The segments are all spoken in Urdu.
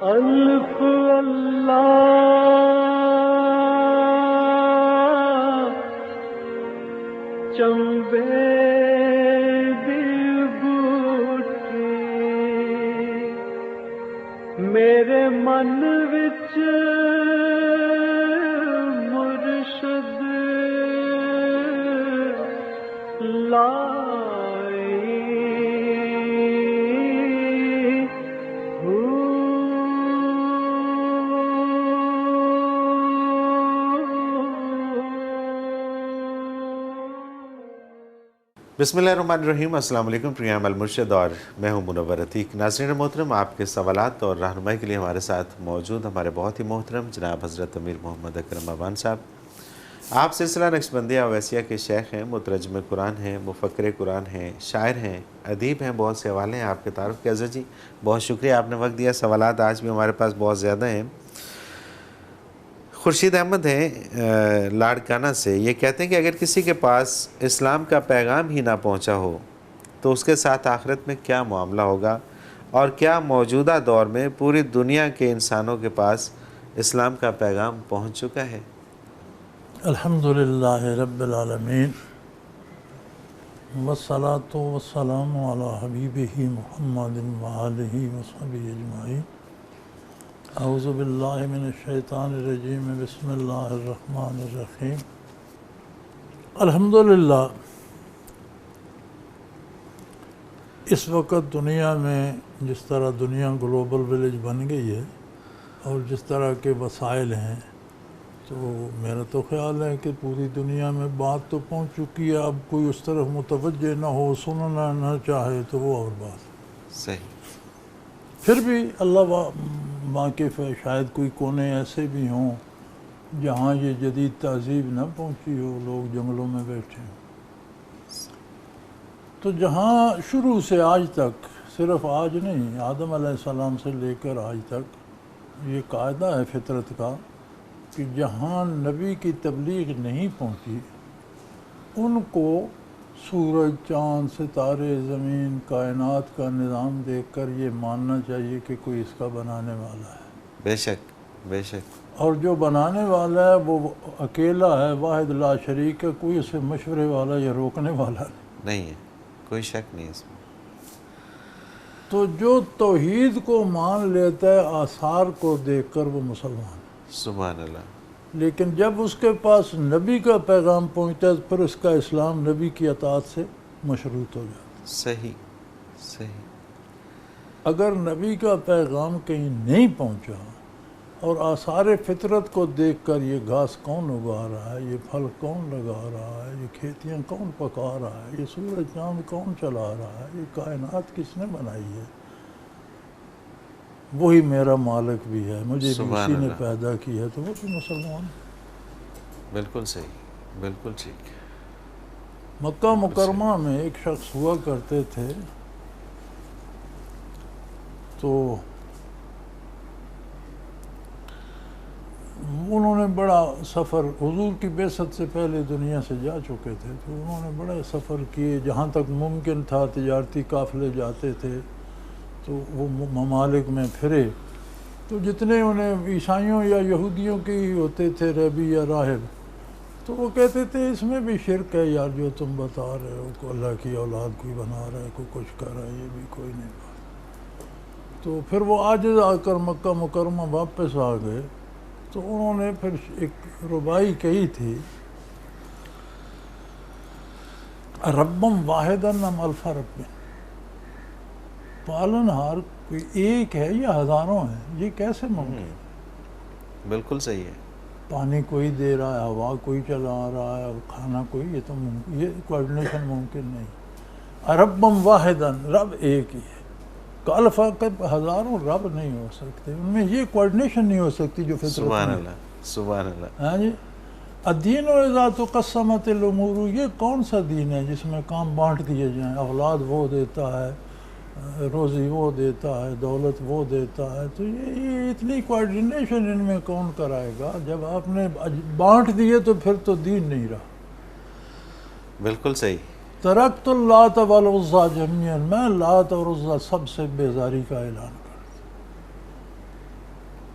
الف اللہ چمبے دی بوٹی میرے من وچ مرشد لائی بسم اللہ الرحمن الرحیم۔ السلام علیکم، پروگرام المرشد اور میں ہوں منور عتیق۔ ناظرین محترم، آپ کے سوالات اور رہنمائی کے لیے ہمارے ساتھ موجود ہمارے بہت ہی محترم جناب حضرت امیر محمد اکرم ابان صاحب۔ آپ سلسلہ نقشبندیہ اویسیہ کے شیخ ہیں، مترجم قرآن ہیں، مفکر قرآن ہیں، شاعر ہیں، ادیب ہیں، بہت سے حوالے ہیں آپ کے تعارف کے۔ حضرت جی بہت شکریہ، آپ نے وقت دیا۔ سوالات آج بھی ہمارے پاس بہت زیادہ ہیں۔ خورشید احمد ہیں لاڑکانہ سے، یہ کہتے ہیں کہ اگر کسی کے پاس اسلام کا پیغام ہی نہ پہنچا ہو تو اس کے ساتھ آخرت میں کیا معاملہ ہوگا، اور کیا موجودہ دور میں پوری دنیا کے انسانوں کے پاس اسلام کا پیغام پہنچ چکا ہے؟ الحمدللہ رب العالمین والصلاة والسلام علی حبیبہ محمد وآلہ وصحبہ اجمعین۔ اعوذ باللہ من الشیطان الرجیم، بسم اللہ الرحمن الرحیم۔ الحمدللہ اس وقت دنیا میں جس طرح دنیا گلوبل ولیج بن گئی ہے اور جس طرح کے وسائل ہیں، تو میرا تو خیال ہے کہ پوری دنیا میں بات تو پہنچ چکی ہے۔ اب کوئی اس طرف متوجہ نہ ہو، سننا نہ چاہے تو وہ اور بات۔ صحیح۔ پھر بھی اللہ واقف ہے، شاید کوئی کونے ایسے بھی ہوں جہاں یہ جدید تہذیب نہ پہنچی ہو، لوگ جنگلوں میں بیٹھے ہوں۔ تو جہاں شروع سے آج تک، صرف آج نہیں، آدم علیہ السلام سے لے کر آج تک یہ قاعدہ ہے فطرت کا کہ جہاں نبی کی تبلیغ نہیں پہنچی ان کو سورج، چاند، ستارے، زمین، کائنات کا نظام دیکھ کر یہ ماننا چاہیے کہ کوئی اس کا بنانے والا ہے۔ بے شک، بے شک۔ اور جو بنانے والا ہے وہ اکیلا ہے، واحد لا شریک ہے، کوئی اسے مشورے والا یا روکنے والا نہیں ہے، کوئی شک نہیں اس میں۔ تو جو توحید کو مان لیتا ہے آثار کو دیکھ کر وہ مسلمان ہے۔ سبحان اللہ۔ لیکن جب اس کے پاس نبی کا پیغام پہنچتا ہے پھر اس کا اسلام نبی کی اطاعت سے مشروط ہو جاتا ہے۔ صحیح، صحیح۔ اگر نبی کا پیغام کہیں نہیں پہنچا اور آثار فطرت کو دیکھ کر یہ گھاس کون اگا رہا ہے، یہ پھل کون لگا رہا ہے، یہ کھیتیاں کون پکا رہا ہے، یہ سورج چاند کون چلا رہا ہے، یہ کائنات کس نے بنائی ہے، وہی میرا مالک بھی ہے، مجھے بھی اسی نے پیدا کی ہے، تو وہ بھی مسلمان ہے۔ بالکل صحیح، بالکل ٹھیک۔ مکہ مکرمہ میں ایک شخص ہوا کرتے تھے، تو انہوں نے بڑا سفر، حضور کی بعثت سے پہلے دنیا سے جا چکے تھے، تو انہوں نے بڑے سفر کیے، جہاں تک ممکن تھا تجارتی قافلے جاتے تھے، تو وہ ممالک میں پھرے، تو جتنے انہیں عیسائیوں یا یہودیوں کے ہی ہوتے تھے رہبی یا راہب، تو وہ کہتے تھے اس میں بھی شرک ہے یار، جو تم بتا رہے ہو کہ اللہ کی اولاد کوئی بنا رہا ہے، کوئی کچھ کر رہا ہے، یہ بھی کوئی نہیں بات۔ تو پھر وہ عاجز آ کر مکہ مکرمہ واپس آ گئے، تو انہوں نے پھر ایک ربائی کہی تھی، ربم واحدن ام الف رب، پالن ہار کوئی ایک ہے یا ہزاروں ہیں، یہ کیسے ممکن؟ بالکل صحیح ہے۔ پانی کوئی دے رہا ہے، ہوا کوئی چلا رہا ہے، کھانا کوئی، یہ تو یہ کوارڈینیشن ممکن نہیں۔ ربم واحدن، رب ایک ہی ہے، الف کے ہزاروں رب نہیں ہو سکتے، ان میں یہ کوارڈینیشن نہیں ہو سکتی جو فطرت میں۔ سبحان اللہ، سبحان اللہ۔ ہاں جی، الدین اذا تقسمت الامور، یہ کون سا دین ہے جس میں کام بانٹ دیے جائیں، اولاد وہ دیتا ہے، روزی وہ دیتا ہے، دولت وہ دیتا ہے، تو یہ اتنی کوارڈینیشن ان میں کون کرائے گا؟ جب آپ نے بانٹ دیے تو پھر تو دین نہیں رہا۔ بالکل صحیح۔ ترکت اللات والعزیٰ جمیعاً، میں لات اور عزیٰ سب سے بیزاری کا اعلان کرتا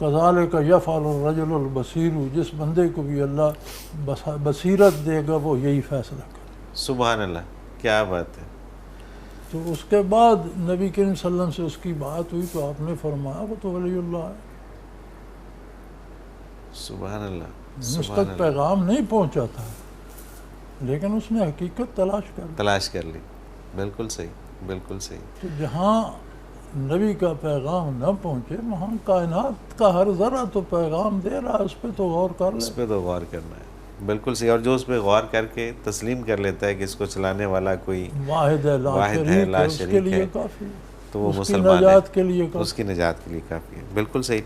کذالک یفعل الرجل البصیر، جس بندے کو بھی اللہ بصیرت دے گا وہ یہی فیصلہ کرے۔ سبحان اللہ، کیا بات ہے۔ تو اس کے بعد نبی کریم صلی اللہ علیہ وسلم سے اس کی بات ہوئی تو آپ نے فرمایا وہ تو ولی اللہ ہے۔ سبحان اللہ، اس سبحان تک اللہ، پیغام نہیں پہنچا تھا لیکن اس نے حقیقت تلاش کر لی۔ بالکل صحیح، بالکل صحیح۔ تو جہاں نبی کا پیغام نہ پہنچے وہاں کائنات کا ہر ذرہ تو پیغام دے رہا ہے، اس پہ تو غور کر لے۔ اس پہ تو غور کرنا ہے، بالکل صحیح۔ اور جو اس پہ غور کر کے تسلیم کر لیتا ہے کہ اس کو چلانے والا کوئی واحد ہے لا واحد ہے، لا اس کے شریک لیے ہے، کافی، تو وہ اس کی مسلمان نجات کے ہے، لیے اس کافی۔ کی نجات کے لیے کافی ہے۔ بالکل صحیح۔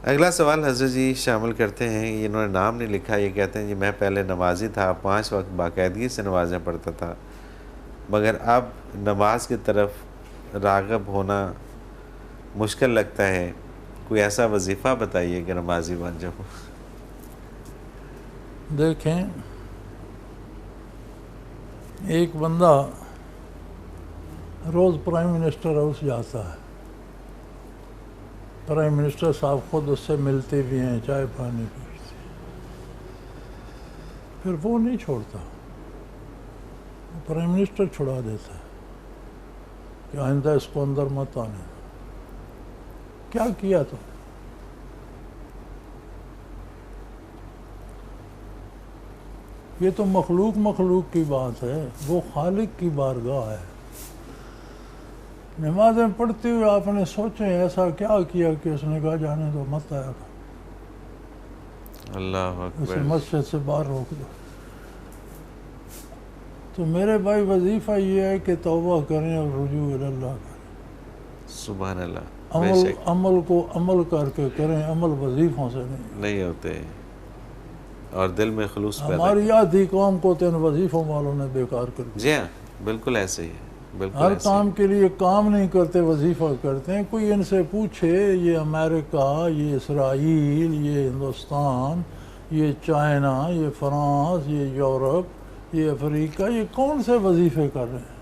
اگلا سوال حضرت جی شامل کرتے ہیں، انہوں نے نام نہیں لکھا، یہ کہتے ہیں جی میں پہلے نمازی تھا، 5 وقت باقاعدگی سے نمازیں پڑھتا تھا، مگر اب نماز کی طرف راغب ہونا مشکل لگتا ہے، کوئی ایسا وظیفہ بتائیے کہ نمازی بن جاؤں۔ دیکھیں ایک بندہ روز پرائم منسٹر ہاؤس جاتا ہے، پرائم منسٹر صاحب خود اس سے ملتے بھی ہیں، چائے پانی پیتے ہیں، پھر وہ نہیں چھوڑتا، پرائم منسٹر چھڑا دیتا ہے کہ آئندہ اس کو اندر مت آنے۔ کیا کیا تو یہ تو مخلوق کی بات ہے، وہ خالق کی بارگاہ ہے۔ نمازیں پڑھتے ہوئے آپ نے سوچیں ایسا کیا کیا کہ اس نے کہا جانے دو، مت آیا گا، اللہ اسے اکبر۔ مسجد سے باہر روک دو۔ تو میرے بھائی وظیفہ یہ ہے کہ توبہ کریں اور رجوع الی اللہ کریں، سبحان اللہ، بے شک عمل کو عمل کر کے کریں، عمل وظیفوں سے نہیں ہوتے، اور دل میں خلوص پیدا ہماری آدھی قوم کو تو ان وظیفوں والوں نے بیکار کر دیا۔ جی ہاں، بالکل ایسے ہی ہے، بالکل ہر ایسے ہی۔ کام کے لیے کام نہیں کرتے، وظیفہ کرتے ہیں۔ کوئی ان سے پوچھے یہ امریکہ، یہ اسرائیل، یہ ہندوستان، یہ چائنا، یہ فرانس، یہ یورپ، یہ افریقہ، یہ کون سے وظیفے کر رہے ہیں؟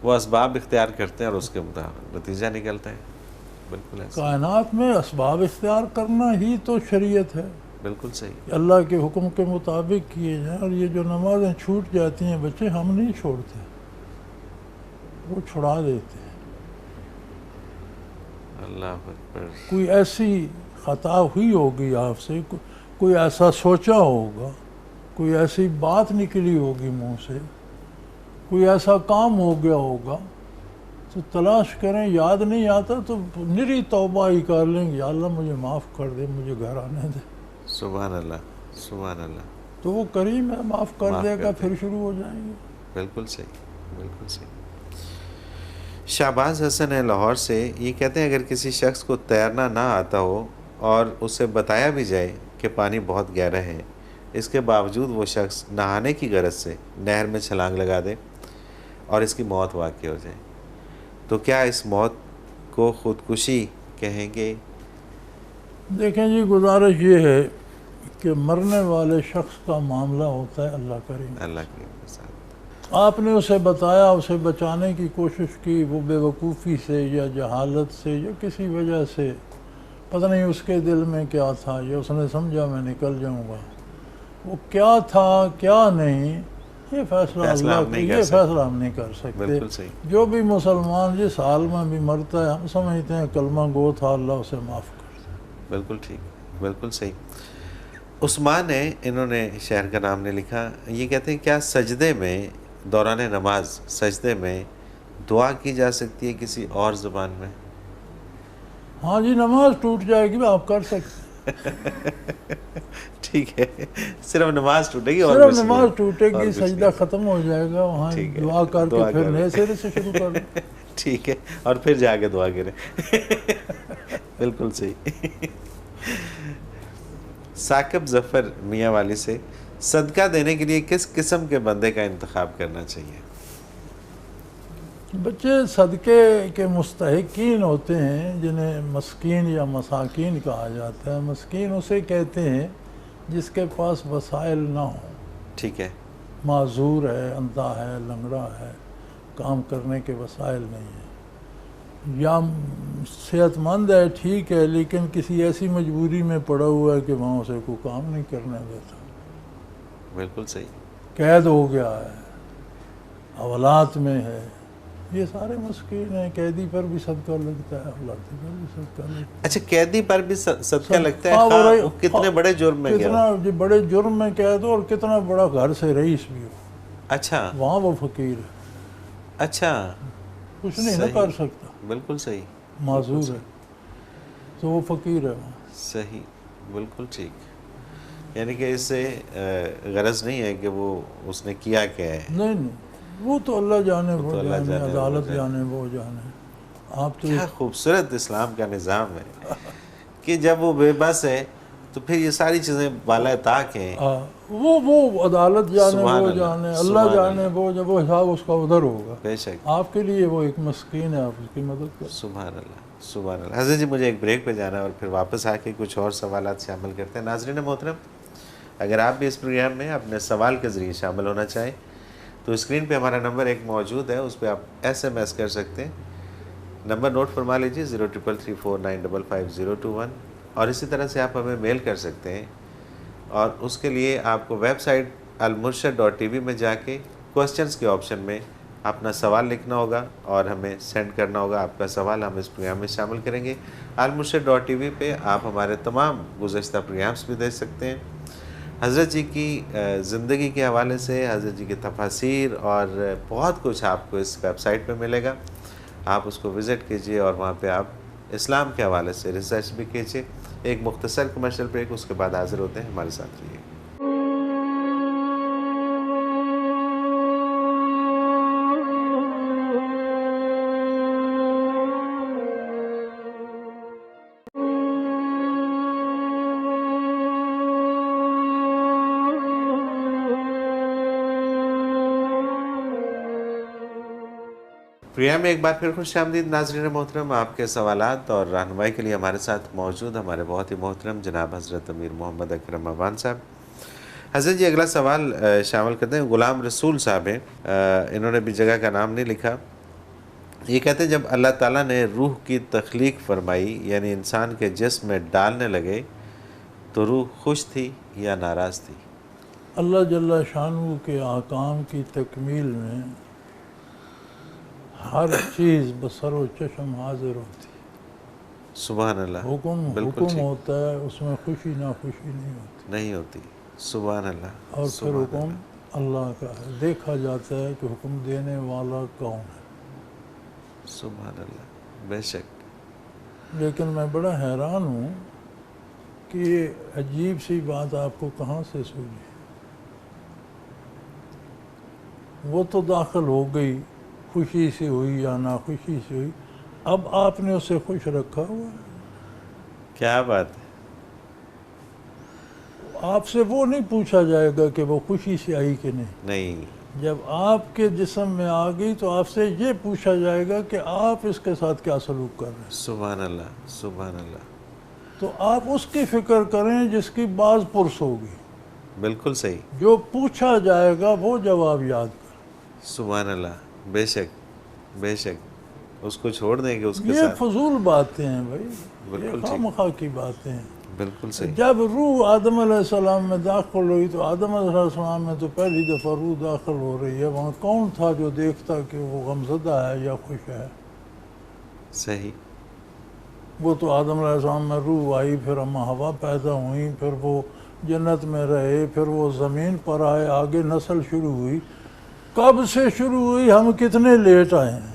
وہ اسباب اختیار کرتے ہیں اور اس کے مطابق نتیجہ نکلتا ہے، بالکل ایسے، کائنات میں اسباب اختیار کرنا ہی تو شریعت ہے، بالکل صحیح۔ کہ اللہ کے حکم کے مطابق کیے جائیں۔ اور یہ جو نمازیں چھوٹ جاتی ہیں بچے، ہم نہیں چھوڑتے، وہ چھڑا دیتے ہیں۔ اللہ اکبر۔ کوئی ایسی خطا ہوئی ہوگی آپ سے، کوئی ایسا سوچا ہوگا، کوئی ایسی بات نکلی ہوگی منہ سے، کوئی ایسا کام ہو گیا ہوگا، تو تلاش کریں، یاد نہیں آتا تو نری توبہ ہی کر لیں گے، یا اللہ مجھے معاف کر دے، مجھے گھر آنے دے۔ سبحان اللہ، سبحان اللہ، تو وہ کریم ہے، معاف کر معاف دے کر گا، دے پھر شروع ہو جائیں گے۔ بالکل صحیح، بالکل صحیح۔ شہباز حسن ہے لاہور سے، یہ کہتے ہیں اگر کسی شخص کو تیرنا نہ آتا ہو اور اسے بتایا بھی جائے کہ پانی بہت گہرا ہے، اس کے باوجود وہ شخص نہانے کی غرض سے نہر میں چھلانگ لگا دے اور اس کی موت واقع ہو جائے، تو کیا اس موت کو خودکشی کہیں گے؟ دیکھیں جی، گزارش یہ ہے کہ مرنے والے شخص کا معاملہ ہوتا ہے اللہ کریم۔ اللہ کے ساتھ آپ نے اسے بتایا، اسے بچانے کی کوشش کی، وہ بے وقوفی سے یا جہالت سے یا کسی وجہ سے، پتہ نہیں اس کے دل میں کیا تھا، یا اس نے سمجھا میں نکل جاؤں گا، وہ کیا تھا کیا نہیں، یہ فیصلہ اللہ کا، یہ فیصلہ ہم نہیں کر سکتے۔ بالکل صحیح۔ جو بھی مسلمان جس حال میں بھی مرتا ہے، ہم سمجھتے ہیں کلمہ گو تھا، اللہ اسے معاف کر۔ بالکل ٹھیک، بالکل صحیح۔ عثمان ہے، انہوں نے شہر کا نام نے لکھا، یہ کہتے ہیں کیا سجدے میں دوران نماز سجدے میں دعا کی جا سکتی ہے کسی اور زبان میں؟ ہاں جی، نماز ٹوٹ جائے گی، آپ کر سکتے ٹھیک ہے، صرف نماز ٹوٹے گی، اور صرف نماز ٹوٹے گی، سجدہ ختم ہو جائے گا، وہاں دعا کر کے پھر نئے سرے سے شروع کر دیں۔ ٹھیک ہے، اور پھر جا کے دعا کریں۔ بالکل صحیح۔ ثاقب ظفر میاں والی سے، صدقہ دینے کے لیے کس قسم کے بندے کا انتخاب کرنا چاہیے؟ بچے صدقے کے مستحقین ہوتے ہیں، جنہیں مسکین یا مساکین کہا جاتا ہے۔ مسکین اسے کہتے ہیں جس کے پاس وسائل نہ ہوں، ٹھیک ہے، معذور ہے، اندھا ہے، لنگڑا ہے، کام کرنے کے وسائل نہیں ہیں۔ یا صحت مند ہے ٹھیک ہے، لیکن کسی ایسی مجبوری میں پڑا ہوا ہے کہ وہاں اسے کوئی کام نہیں کرنے دیتا، بالکل صحیح. قید ہو گیا ہے، حوالات میں ہے، یہ سارے مسکین ہیں. قیدی پر بھی صدقہ لگتا ہے، حوالات پر بھی صدقہ لگتا ہے. اچھا خیدی پر بھی صدقہ لگتا ہے، ہاں، خواہ وہ کتنے بڑے جرم میں گیا کتنا ہو. بڑے جرم میں قید ہو اور کتنا بڑا گھر سے رئیس بھی ہو، اچھا وہاں وہ فقیر ہے، اچھا کچھ نہیں نہ صحیح. کر سکتا، بالکل صحیح معذور ہے، تو وہ فقیر ہے وہاں. صحیح بالکل ٹھیک. یعنی کہ اس سے غرض نہیں ہے کہ وہ اس نے کیا کیا ہے. نہیں نہیں، وہ تو اللہ جانے وہ وہ تو اللہ جانے، جانے، وہ عدالت جانے. جانے وہ جانے. آپ تو کیا خوبصورت اسلام کا نظام ہے کہ جب وہ بے بس ہے تو پھر یہ ساری چیزیں بالائے طاق ہیں. وہ عدالت جانے سبحان وہ اللہ، جانے، سبحان اللہ جانے اللہ. وہ، جب وہ حساب اس کا ادھر ہوگا. بے شک. آپ کے لیے وہ ایک مسکین ہے، آپ اس کی مدد کریں. سبحان اللہ سبحان اللہ. حضرت جی مجھے ایک بریک پہ جانا ہے اور پھر واپس آ کے کچھ اور سوالات شامل کرتے ہیں. ناظرین محترم، اگر آپ بھی اس پروگرام میں اپنے سوال کے ذریعے شامل ہونا چاہیں تو اسکرین پہ ہمارا نمبر ایک موجود ہے، اس پہ آپ SMS کر سکتے ہیں. نمبر نوٹ فرما لیجیے 033349555021. اور اسی طرح سے آپ ہمیں میل کر سکتے ہیں، اور اس کے لیے آپ کو ویب سائٹ almurshid.tv میں جا کے کوسچنز کے آپشن میں اپنا سوال لکھنا ہوگا اور ہمیں سینڈ کرنا ہوگا. آپ کا سوال ہم اس پروگرام میں شامل کریں گے. almurshid.tv پہ آپ ہمارے تمام گزشتہ پروگرامز بھی دیکھ سکتے ہیں. حضرت جی کی زندگی کے حوالے سے، حضرت جی کے تفاسیر اور بہت کچھ آپ کو اس ویب سائٹ پہ ملے گا. آپ اس کو وزٹ کیجئے اور وہاں پہ آپ اسلام کے حوالے سے ریسرچ بھی کیجئے. ایک مختصر کمرشل بریک، اس کے بعد حاضر ہوتے ہیں. ہمارے ساتھ رہیے. پروگرام میں ایک بار پھر خوش آمدید ناظرین محترم. آپ کے سوالات اور رہنمائی کے لیے ہمارے ساتھ موجود ہمارے بہت ہی محترم جناب حضرت امیر محمد اکرم ابان صاحب. حضرت جی اگلا سوال شامل کرتے ہیں. غلام رسول صاحب ہیں، انہوں نے بھی جگہ کا نام نہیں لکھا. یہ کہتے ہیں جب اللہ تعالیٰ نے روح کی تخلیق فرمائی، یعنی انسان کے جسم میں ڈالنے لگے، تو روح خوش تھی یا ناراض تھی؟ اللہ جل شانہ کے احکام کی تکمیل میں ہر چیز بصر و چشم حاضر ہوتی ہے. سبحان اللہ. بالکل حکم ٹھیک. ہوتا ہے، اس میں خوشی ناخوشی نہیں ہوتی. سبحان اللہ. اور پھر سبحان حکم اللہ کا ہے، دیکھا جاتا ہے کہ حکم دینے والا کون ہے. سبحان اللہ. بے شک. لیکن میں بڑا حیران ہوں کہ یہ عجیب سی بات آپ کو کہاں سے سوجی. وہ تو داخل ہو گئی، خوشی سے ہوئی یا ناخوشی سے ہوئی، اب آپ نے اسے خوش رکھا ہوا ہے. کیا بات ہے. آپ سے وہ نہیں پوچھا جائے گا کہ وہ خوشی سے آئی کہ نہیں. جب آپ کے جسم میں آ گئی تو آپ سے یہ پوچھا جائے گا کہ آپ اس کے ساتھ کیا سلوک کر رہے ہیں. سبحان اللہ. سبحان اللہ. تو آپ اس کی فکر کریں جس کی باز پرس ہوگی. بالکل صحیح. جو پوچھا جائے گا وہ جواب یاد کریں. سبحان اللہ. بے شک بے شک. اس کو چھوڑ دیں گے اس کے یہ ساتھ. فضول باتیں ہیں بھائی، بالکل یہ ٹھیک. خواہ مخواہ کی باتیں ہیں. بالکل صحیح. جب روح آدم علیہ السلام میں داخل ہوئی تو آدم علیہ السلام میں تو پہلی دفعہ روح داخل ہو رہی ہے. وہاں کون تھا جو دیکھتا کہ وہ غمزدہ ہے یا خوش ہے؟ صحیح. وہ تو آدم علیہ السلام میں روح آئی، پھر اما ہوا پیدا ہوئی، پھر وہ جنت میں رہے، پھر وہ زمین پر آئے، آگے نسل شروع ہوئی. کب سے شروع ہوئی، ہم کتنے لیٹ آئے ہیں.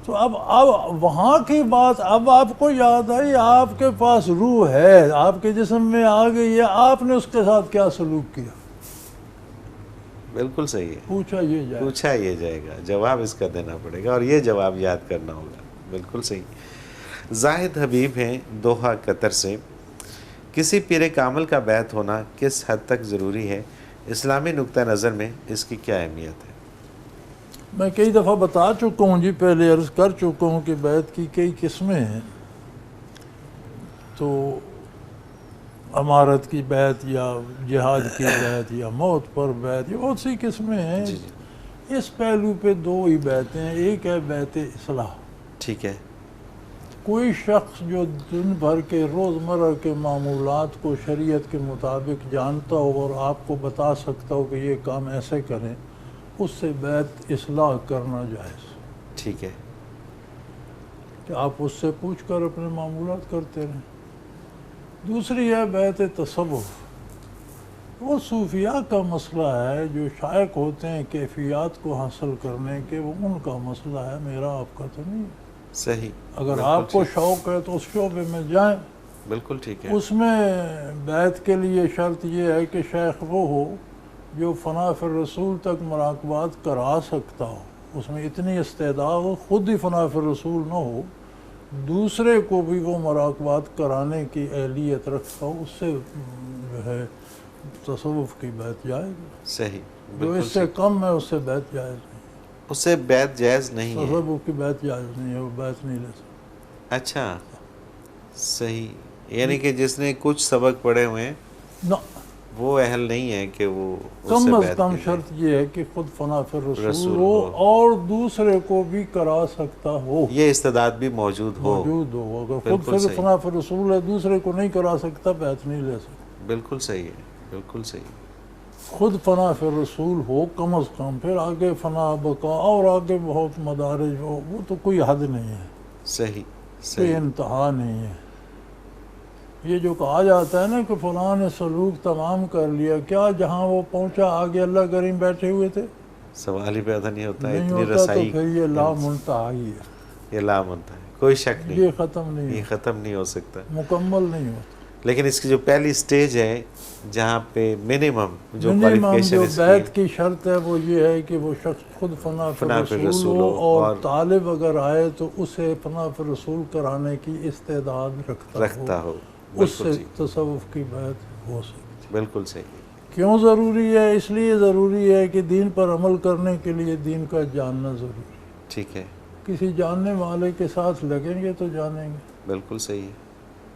تو اب وہاں کی بات اب آپ کو یاد آئی، آپ کے پاس روح ہے، آپ کے جسم میں آ گئی ہے، آپ نے اس کے ساتھ کیا سلوک کیا؟ بالکل صحیح ہے. پوچھا یہ جائے گا، جواب اس کا دینا پڑے گا اور یہ جواب یاد کرنا ہوگا. بالکل صحیح. زاہد حبیب ہیں دوحہ قطر سے. کسی پیر کامل کا بیعت ہونا کس حد تک ضروری ہے؟ اسلامی نقطہ نظر میں اس کی کیا اہمیت ہے؟ میں کئی دفعہ بتا چکا ہوں جی، پہلے عرض کر چکا ہوں کہ بیعت کی کئی قسمیں ہیں. تو امارت کی بیعت یا جہاد کی بیعت یا موت پر بیعت، یہ بہت سی قسمیں ہیں. اس پہلو پہ دو ہی بیعتیں ہیں. ایک ہے بیعت اصلاح. ٹھیک ہے. کوئی شخص جو دن بھر کے روزمرہ کے معمولات کو شریعت کے مطابق جانتا ہو اور آپ کو بتا سکتا ہو کہ یہ کام ایسے کریں، اس سے بیعت اصلاح کرنا جائز. ٹھیک ہے. کہ آپ اس سے پوچھ کر اپنے معمولات کرتے رہیں. دوسری ہے بیعت تصوف. وہ صوفیاء کا مسئلہ ہے جو شائق ہوتے ہیں کیفیات کو حاصل کرنے کے، وہ ان کا مسئلہ ہے، میرا آپ کا تو نہیں ہے. صحیح. اگر آپ کو شوق ہے تو اس شعبے میں جائیں. بالکل ٹھیک ہے. اس میں بیعت کے لیے شرط یہ ہے کہ شیخ وہ ہو جو فنا فی الرسول تک مراقبات کرا سکتا ہو. اس میں اتنی استعداد ہو، خود ہی فنا فی الرسول نہ ہو، دوسرے کو بھی وہ مراقبات کرانے کی اہلیت رکھتا ہو. اس سے جو ہے تصوف کی بیعت جائز. صحیح. جو اس سے کم ہے اس سے بیعت جائز نہیں. اس سے بیعت جائز نہیں ہے. تصوف کی بیعت جائز نہیں ہے، وہ بیعت نہیں لے سکتا. اچھا. صحیح. یعنی کہ جس نے کچھ سبق پڑھے ہوئے ہیں نہ، وہ اہل نہیں ہے کہ وہ اس سے کم از بیعت کم کرے. شرط یہ ہے کہ خود فنا فی الرسول رسول ہو ہو. اور دوسرے کو بھی کرا سکتا ہو. یہ استعداد بھی موجود ہو. موجود ہو. اگر خود بالکل صحیح. فنا فی الرسول ہے، دوسرے کو نہیں کرا سکتا، بیعت نہیں لے سکتا. بالکل صحیح ہے. بالکل صحیح. خود فنا فی الرسول ہو کم از کم، پھر آگے فنا بقا اور آگے بہت مدارج ہو، وہ تو کوئی حد نہیں ہے، صحیح. کوئی صحیح. انتہا نہیں ہے. یہ جو کہا جاتا ہے نا کہ فلاں نے سلوک تمام کر لیا، کیا جہاں وہ پہنچا آگے اللہ کریم بیٹھے ہوئے تھے؟ سوال ہی پیدا نہیں ہوتا. نہیں اتنی ہوتا. رسائی. تو پھر یہ لا منتہا ہی ہے. یہ لا منتہا ہے، کوئی شک نہیں. یہ ختم نہیں یہ ہوتا، ختم نہیں ہو سکتا. مکمل نہیں ہوتا. لیکن اس کی جو پہلی سٹیج ہے جہاں پہ منیمم جو منیمم کوالیفیکیشن جو اس کی بیعت کی شرط ہے وہ یہ ہے کہ وہ شخص خود فنا فی فنا فی الرسول الرسول ہو ہو اور طالب اگر آئے تو اسے فنا فی الرسول کرانے کی استعداد رکھتا ہو. اس سے بالکل جی. تصوف کی بیعت ہو سکتی. بالکل صحیح. کیوں ضروری ہے؟ اس لیے ضروری ہے کہ دین پر عمل کرنے کے لیے دین کا جاننا ضروری ہے. ٹھیک ہے. کسی جاننے والے کے ساتھ لگیں گے تو جانیں گے. بالکل صحیح ہے.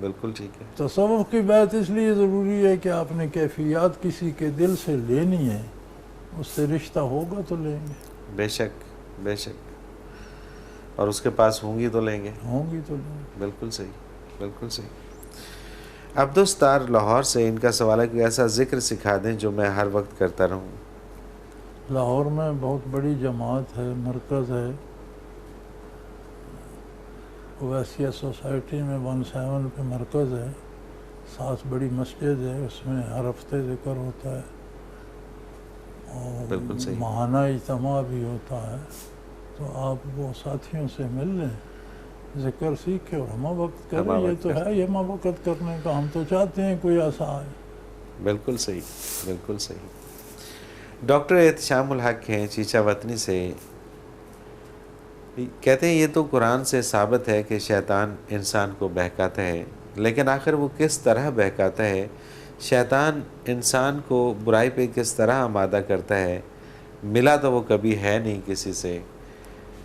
بالکل ٹھیک ہے. تصوف کی بیعت اس لیے ضروری ہے کہ آپ نے کیفیات کسی کے دل سے لینی ہے، اس سے رشتہ ہوگا تو لیں گے. بے شک. بے شک. اور اس کے پاس ہوں گی تو لیں گے. ہوں گی تو لیں گے. بالکل صحیح. بالکل صحیح. عبدالستار لاہور سے ان کا سوال ہے کہ ایسا ذکر سکھا دیں جو میں ہر وقت کرتا رہوں. لاہور میں بہت بڑی جماعت ہے، مرکز ہے، اویسیہ سوسائٹی میں 17 پہ مرکز ہے، 7 بڑی مسجد ہے، اس میں ہر ہفتے ذکر ہوتا ہے اور بالکل صحیح. ماہانہ اجتماع بھی ہوتا ہے. تو آپ وہ ساتھیوں سے مل لیں، ذکر سیکھیں اور ہمہ وقت کریں. یہ تو ہے یہ ہمہ وقت کرنے کا. ہم تو چاہتے ہیں کوئی ایسا آئے. بالکل صحیح. بالکل صحیح. ڈاکٹر احتشام الحق ہیں چیچا وطنی سے، کہتے ہیں یہ تو قرآن سے ثابت ہے کہ شیطان انسان کو بہکاتا ہے، لیکن آخر وہ کس طرح بہکاتا ہے؟ شیطان انسان کو برائی پہ کس طرح آمادہ کرتا ہے؟ ملا تو وہ کبھی ہے نہیں کسی سے.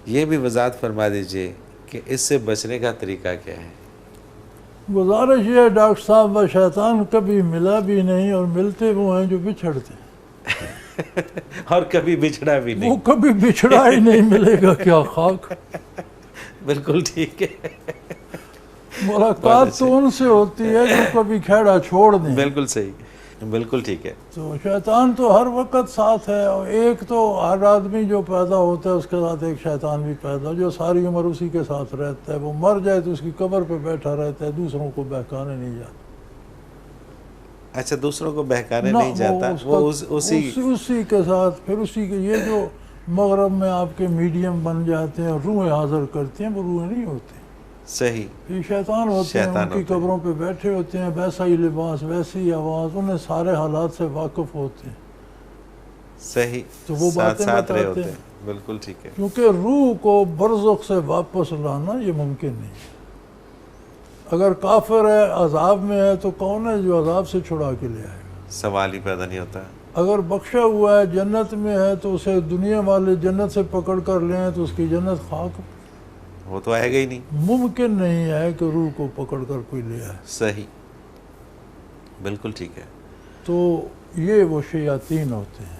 یہ بھی وضاحت فرما دیجئے کہ اس سے بچنے کا طریقہ کیا ہے؟ گزارش یہ ہے ڈاکٹر صاحب، وہ شیطان کبھی ملا بھی نہیں، اور ملتے وہ ہیں جو بچھڑتے ہیں. اور کبھی بچھڑا بھی وہ نہیں. کبھی بچھڑا ہی نہیں ملے گا. کیا خاک. بالکل ٹھیک ہے. ملاقات تو ان سے ہوتی ہے جو کبھی کھیڑا چھوڑ دیں. بالکل صحیح. بالکل ٹھیک ہے. تو شیطان تو ہر وقت ساتھ ہے. اور ایک تو ہر آدمی جو پیدا ہوتا ہے اس کے ساتھ ایک شیطان بھی پیدا جو ساری عمر اسی کے ساتھ رہتا ہے. وہ مر جائے تو اس کی قبر پہ بیٹھا رہتا ہے، دوسروں کو بہکانے نہیں جاتا. اچھا، دوسروں کو بہکانے نہیں جاتا. وہ اسی کے ساتھ پھر اسی کے. یہ جو مغرب میں آپ کے میڈیم بن جاتے ہیں، روحیں حاضر کرتے ہیں، وہ روحیں نہیں ہوتے. صحیح. یہ شیطان ہوتے ہیں، ان کی قبروں پہ بیٹھے ہوتے ہیں، ویسا ہی لباس، ویسی آواز، انہیں سارے حالات سے واقف ہوتے ہیں. صحیح. تو وہ باتیں ساتھ رہے ہوتے بتاتے ہیں. ہیں. بالکل ٹھیک ہے. کیونکہ روح کو برزخ سے واپس لانا یہ ممکن نہیں ہے. اگر کافر ہے، عذاب میں ہے، تو کون ہے جو عذاب سے چھڑا کے لے آئے گا؟ سوال ہی پیدا نہیں ہوتا. اگر بخشا ہوا ہے، جنت میں ہے، تو اسے دنیا والے جنت سے پکڑ کر لیں تو اس کی جنت خاک. وہ تو آئے گا ہی نہیں. ممکن نہیں ہے کہ روح کو پکڑ کر کوئی لے آئے. صحیح. بالکل ٹھیک ہے. تو یہ وہ شیاطین ہوتے ہیں.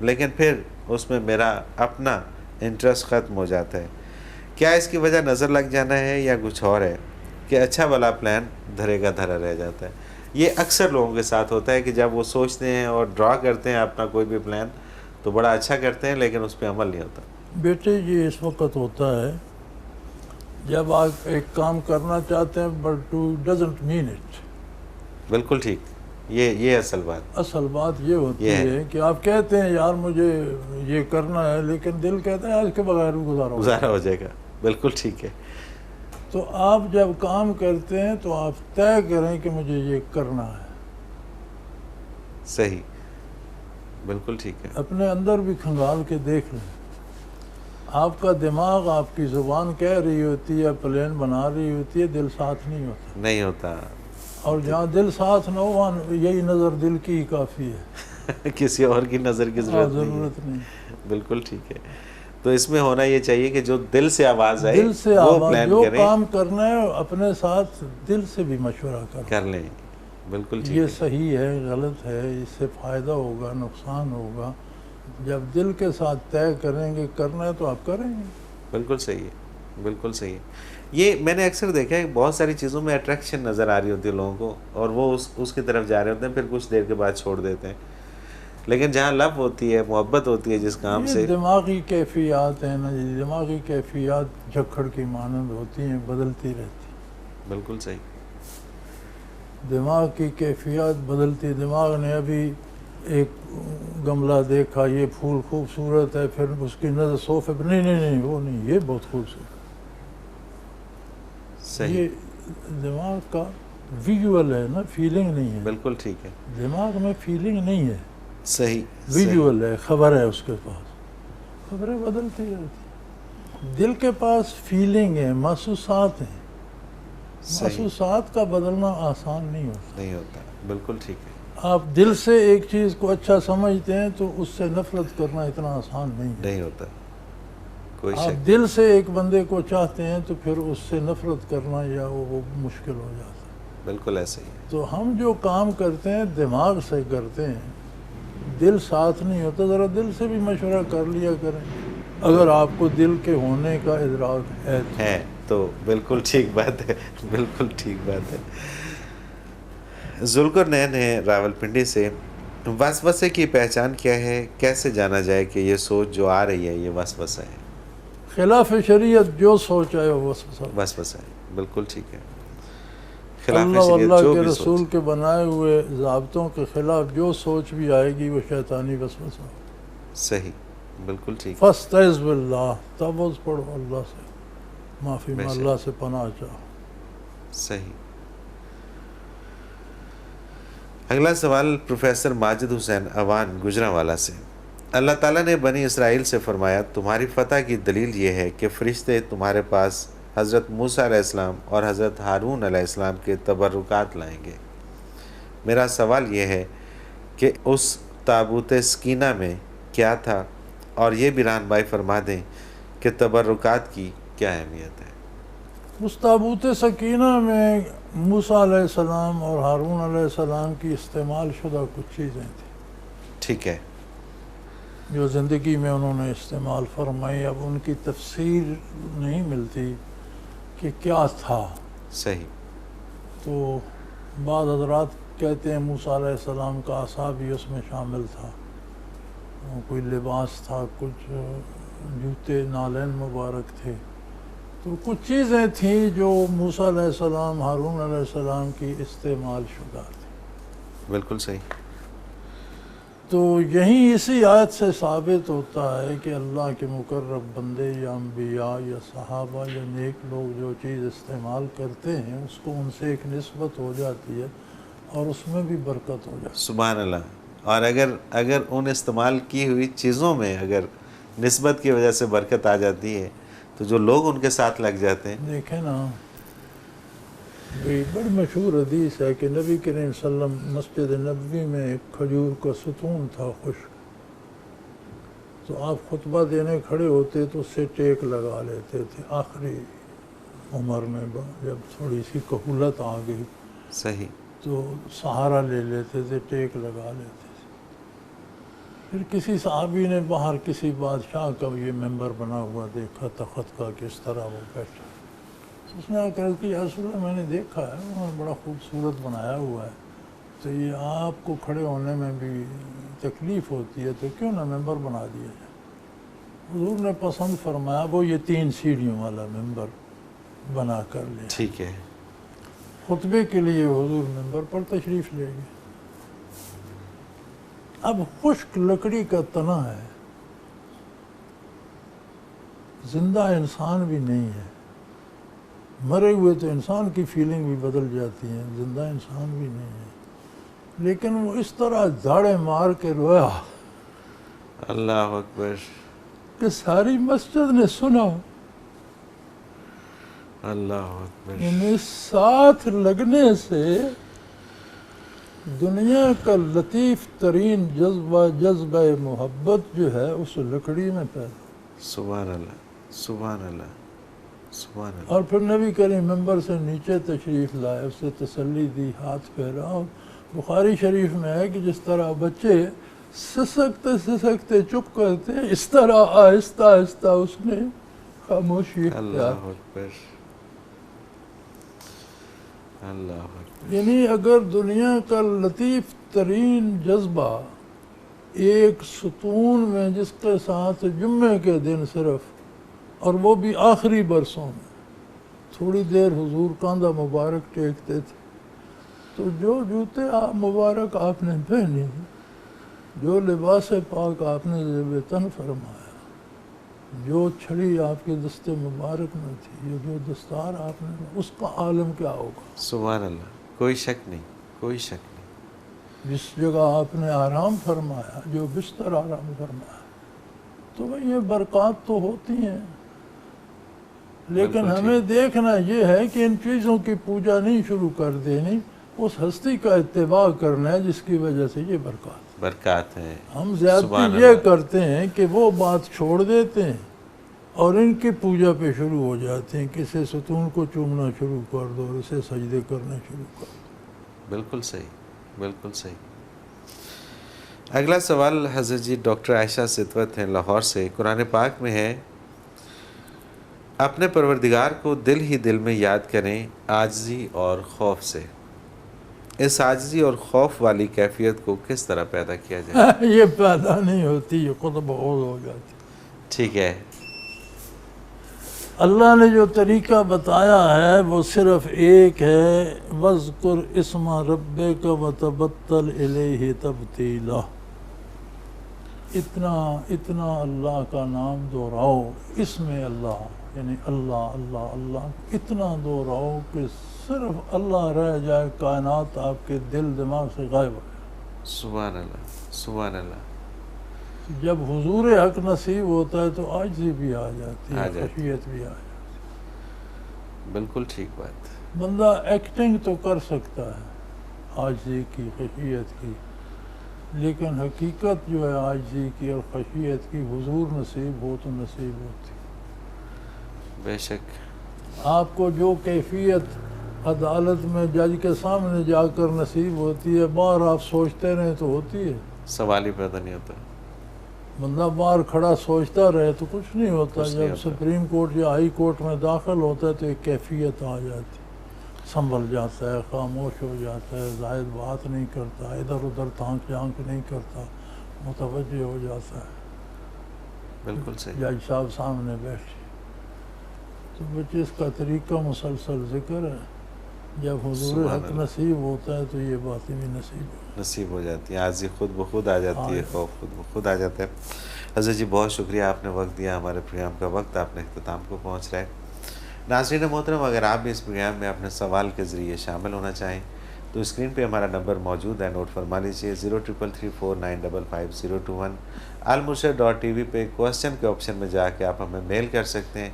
لیکن پھر اس میں میرا اپنا انٹرسٹ ختم ہو جاتا ہے. کیا اس کی وجہ نظر لگ جانا ہے یا کچھ اور ہے کہ اچھا والا پلان دھرے کا دھرا رہ جاتا ہے؟ یہ اکثر لوگوں کے ساتھ ہوتا ہے کہ جب وہ سوچتے ہیں اور ڈرا کرتے ہیں اپنا کوئی بھی پلان تو بڑا اچھا کرتے ہیں لیکن اس پہ عمل نہیں ہوتا. بیٹے یہ اس وقت ہوتا ہے جب آپ ایک کام کرنا چاہتے ہیں but do doesn't mean it. بالکل ٹھیک. یہ اصل بات. اصل بات یہ ہوتی یہ ہے ہے کہ آپ کہتے ہیں یار مجھے یہ کرنا ہے لیکن دل کہتا ہے آج کے بغیر بھی گزارا ہو جائے گا. بالکل ٹھیک ہے. تو آپ جب کام کرتے ہیں تو آپ طے کریں کہ مجھے یہ کرنا ہے. صحیح. بالکل ٹھیک ہے. اپنے اندر بھی کھنگال کے دیکھ لیں. آپ کا دماغ آپ کی زبان کہہ رہی ہوتی ہے پلان بنا رہی ہوتی ہے دل ساتھ نہیں ہوتا. نہیں ہوتا. اور جہاں دل ساتھ نہ ہو وہاں یہی نظر دل کی ہی کافی ہے. کسی اور کی نظر کی ضرورت نہیں. بالکل ٹھیک ہے. تو اس میں ہونا یہ چاہیے کہ جو دل سے آواز آئے دل سے وہ آواز پلان جو کریں. کام کرنا ہے اپنے ساتھ دل سے بھی مشورہ کر لیں. بالکل ٹھیک یہ ہے. صحیح ہے غلط ہے اس سے فائدہ ہوگا نقصان ہوگا. جب دل کے ساتھ طے کریں گے کرنا ہے تو آپ کریں گے. بالکل صحیح ہے. بالکل صحیح ہے. یہ میں نے اکثر دیکھا ہے بہت ساری چیزوں میں اٹریکشن نظر آ رہی ہوتی ہے لوگوں کو اور وہ اس کی طرف جا رہے ہوتے ہیں پھر کچھ دیر کے بعد چھوڑ دیتے ہیں. لیکن جہاں لب ہوتی ہے محبت ہوتی ہے جس کام سے. دماغی کیفیات ہیں نا جی. دماغی کیفیات جھکڑ کی مانند ہوتی ہیں بدلتی رہتی. بالکل صحیح. دماغ کی کیفیات بدلتی. دماغ نے ابھی ایک گملہ دیکھا یہ پھول خوبصورت ہے پھر اس کی نظر صوفے پہ نہیں وہ نہیں یہ بہت خوبصورت. صحیح. یہ دماغ کا ویژول ہے نا فیلنگ نہیں ہے. بالکل ٹھیک ہے. دماغ میں فیلنگ نہیں ہے. صحیح. ویژول ہے خبر ہے اس کے پاس. خبریں بدلتی رہتی. دل کے پاس فیلنگ ہے محسوسات ہیں. محسوسات کا بدلنا آسان نہیں ہوتا. نہیں ہوتا. بالکل ٹھیک ہے. آپ دل سے ایک چیز کو اچھا سمجھتے ہیں تو اس سے نفرت کرنا اتنا آسان نہیں ہے. نہیں ہوتا. کوئی آپ شک. دل سے ایک بندے کو چاہتے ہیں تو پھر اس سے نفرت کرنا یا وہ مشکل ہو جاتا ہے. بالکل ایسے ہی ہے. تو ہم جو کام کرتے ہیں دماغ سے کرتے ہیں. دل ساتھ نہیں ہوتا. ذرا دل سے بھی مشورہ کر لیا کریں اگر آپ کو دل کے ہونے کا ادراک ہے تو بالکل ٹھیک بات ہے. بالکل ٹھیک بات ہے. ذوالقرنین ہے راولپنڈی سے. وسوسے کی پہچان کیا ہے؟ کیسے جانا جائے کہ یہ سوچ جو آ رہی ہے یہ وسوسہ ہے؟ خلاف شریعت جو سوچ آئے وہ وسوسہ ہے. بالکل ٹھیک ہے. اللہ واللہ کے رسول کے بنائے ہوئے ضابطوں کے خلاف جو سوچ بھی آئے گی وہ شیطانی وسوسہ. صحیح. بالکل ٹھیک. فاستعذ باللہ تعوذ پڑھو اللہ سے معافی میں اللہ سے پناہ چاہو. صحیح. اگلا سوال پروفیسر ماجد حسین اوان گجرانوالہ سے. اللہ تعالیٰ نے بنی اسرائیل سے فرمایا تمہاری فتح کی دلیل یہ ہے کہ فرشتے تمہارے پاس حضرت موسیٰ علیہ السلام اور حضرت ہارون علیہ السلام کے تبرکات لائیں گے. میرا سوال یہ ہے کہ اس تابوت سکینہ میں کیا تھا اور یہ بھی رہنمائی فرما دیں کہ تبرکات کی کیا اہمیت ہے؟ اس تابوت سکینہ میں موسیٰ علیہ السلام اور ہارون علیہ السلام کی استعمال شدہ کچھ چیزیں تھیں. ٹھیک ہے. جو زندگی میں انہوں نے استعمال فرمائی. اب ان کی تفسیر نہیں ملتی کہ کیا تھا. صحیح. تو بعض حضرات کہتے ہیں موسیٰ علیہ السلام کا عصا بھی اس میں شامل تھا. کوئی لباس تھا کچھ جوتے نالین مبارک تھے. تو کچھ چیزیں تھیں جو موسیٰ علیہ السلام ہارون علیہ السلام کی استعمال شدہ تھی. بالکل صحیح. تو یہی اسی آیت سے ثابت ہوتا ہے کہ اللہ کے مقرب بندے یا انبیاء یا صحابہ یا نیک لوگ جو چیز استعمال کرتے ہیں اس کو ان سے ایک نسبت ہو جاتی ہے اور اس میں بھی برکت ہو جاتی ہے. سبحان اللہ. اور اگر ان استعمال کی ہوئی چیزوں میں اگر نسبت کی وجہ سے برکت آ جاتی ہے تو جو لوگ ان کے ساتھ لگ جاتے ہیں. دیکھیں نا بڑی مشہور حدیث ہے کہ نبی کریم صلی اللہ علیہ وسلم مسجد نبوی میں ایک کھجور کا ستون تھا خشک. تو آپ خطبہ دینے کھڑے ہوتے تو اس سے ٹیک لگا لیتے تھے. آخری عمر میں جب تھوڑی سی کہولت آ گئی صحیح تو سہارا لے لیتے تھے ٹیک لگا لیتے تھے. پھر کسی صحابی نے باہر کسی بادشاہ کا یہ ممبر بنا ہوا دیکھا تخت کا، کس طرح وہ بیٹھا، اس نے کہا کہ یا رسول اللہ میں نے دیکھا ہے انہوں نے بڑا خوبصورت بنایا ہوا ہے، تو یہ آپ کو کھڑے ہونے میں بھی تکلیف ہوتی ہے تو کیوں نہ ممبر بنا دیا جائے۔ حضور نے پسند فرمایا وہ یہ 3 سیڑھیوں والا ممبر بنا کر لیا۔ ٹھیک ہے، خطبے کے لیے حضور ممبر پر تشریف لے گئے۔ اب خشک لکڑی کا تنا ہے، زندہ انسان بھی نہیں ہے، مرے ہوئے تو انسان کی فیلنگ بھی بدل جاتی ہے، زندہ انسان بھی نہیں ہے، لیکن وہ اس طرح دھاڑے مار کے رویا اللہ اکبر، کہ ساری مسجد نے سنا۔ اللہ اکبر، یعنی ساتھ لگنے سے دنیا کا لطیف ترین جذبہ محبت جو ہے اس لکڑی میں پیدا، سبحان اللہ، سبحان اللہ، سبحان اللہ۔ اور پھر نبی کریم ممبر سے نیچے تشریف لائے، اس سے تسلی دی، ہاتھ پھیرا، اور بخاری شریف میں ہے کہ جس طرح بچے سسکتے سسکتے چپ کرتے ہیں، اس طرح آہستہ آہستہ اس نے خاموشی اختیار۔ اللہ اکبر، اللہ اکبر، یعنی اگر دنیا کا لطیف ترین جذبہ ایک ستون میں جس کے ساتھ جمعے کے دن صرف، اور وہ بھی آخری برسوں میں تھوڑی دیر حضور کاندھا مبارک ٹیکتے تھے، تو جو جوتے مبارک آپ نے پہنے، جو لباس پاک آپ نے زیب تن فرمایا، جو چھڑی آپ کے دست مبارک میں تھی، یہ جو دستار آپ نے، اس کا عالم کیا ہوگا۔ سبحان اللہ، کوئی شک نہیں، کوئی شک نہیں۔ جس جگہ آپ نے آرام فرمایا، جو بستر آرام فرمایا، تو بھئی یہ برکات تو ہوتی ہیں، لیکن بالکل ہمیں دیکھنا یہ ہے کہ ان چیزوں کی پوجا نہیں شروع کر دینی، اس ہستی کا اتباع کرنا ہے جس کی وجہ سے یہ برکات ہے۔ ہم سبحان زیادتی یہ اللہ، کرتے ہیں کہ وہ بات چھوڑ دیتے ہیں اور ان کی پوجا پہ شروع ہو جاتے ہیں، کسی ستون کو چومنا شروع کر دو اور اسے سجدے کرنا شروع کر دو۔ بالکل صحیح، بالکل صحیح۔ اگلا سوال حضرت جی ڈاکٹر عائشہ ستوت ہیں لاہور سے۔ قرآن پاک میں ہے اپنے پروردگار کو دل ہی دل میں یاد کریں عاجزی اور خوف سے۔ اس عاجزی اور خوف والی کیفیت کو کس طرح پیدا کیا جائے؟ یہ پیدا نہیں ہوتی، یہ خود بخود ہو جاتی۔ ٹھیک ہے، اللہ نے جو طریقہ بتایا ہے وہ صرف ایک ہے، وَاذْكُرْ اسْمَ رَبِّكَ وَتَبَتَّلْ إِلَيْهِ تَبْتِيلًا۔ اتنا اللہ کا نام دہراؤ، اسم اللہ یعنی اللہ اللہ اللہ، اتنا دہراؤ کہ صرف اللہ رہ جائے، کائنات آپ کے دل دماغ سے غائب ہو جائے۔ سبحان اللہ، سبحان اللہ۔ جب حضور حق نصیب ہوتا ہے تو عاجزی بھی آ جاتی ہے، خشیت بھی آ جاتی ہے۔ بالکل ٹھیک بات۔ بندہ ایکٹنگ تو کر سکتا ہے عاجزی کی، خشیت کی، لیکن حقیقت جو ہے عاجزی کی اور خشیت کی حضور نصیب ہو تو نصیب ہوتی۔ بے شک، آپ کو جو کیفیت عدالت میں جج کے سامنے جا کر نصیب ہوتی ہے، باہر آپ سوچتے رہیں تو ہوتی ہے، سوال ہی پیدا نہیں ہوتا۔ بندہ باہر کھڑا سوچتا رہے تو کچھ نہیں ہوتا، کچھ نہیں جب ہوتا۔ سپریم کورٹ یا ہائی کورٹ میں داخل ہوتا ہے تو ایک کیفیت آ جاتی، سنبھل جاتا ہے، خاموش ہو جاتا ہے، زائد بات نہیں کرتا، ادھر ادھر تانک جھانک نہیں کرتا، متوجہ ہو جاتا ہے۔ بالکل صحیح۔ جج صاحب سامنے بیٹھے تو بچے اس کا طریقہ مسلسل ذکر ہے، جب حضور سبحان حق اللہ، نصیب ہوتا ہے تو یہ باتیں بھی نصیب ہو جاتی ہے، عاجزی خود بخود آ جاتی ہے، خوف خود بخود آ جاتا ہے۔ حضرت جی بہت شکریہ، آپ نے وقت دیا، ہمارے پروگرام کا وقت آپ نے اختتام کو پہنچ رہا ہے۔ ناظرین محترم، اگر آپ بھی اس پروگرام میں اپنے سوال کے ذریعے شامل ہونا چاہیں تو اسکرین پہ ہمارا نمبر موجود ہے، نوٹ فرما لیجیے، 0333495521۔ almurshid.tv پہ کوسچن کے آپشن میں جا کے آپ ہمیں میل کر سکتے ہیں،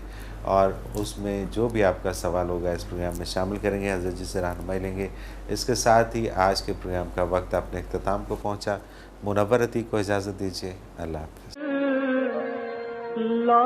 اور اس میں جو بھی آپ کا سوال ہوگا اس پروگرام میں شامل کریں گے، حضرت جی سے رہنمائی لیں گے۔ اس کے ساتھ ہی آج کے پروگرام کا وقت اپنے اختتام کو پہنچا۔ منور عتیق کو اجازت دیجیے، اللہ حافظ۔ لا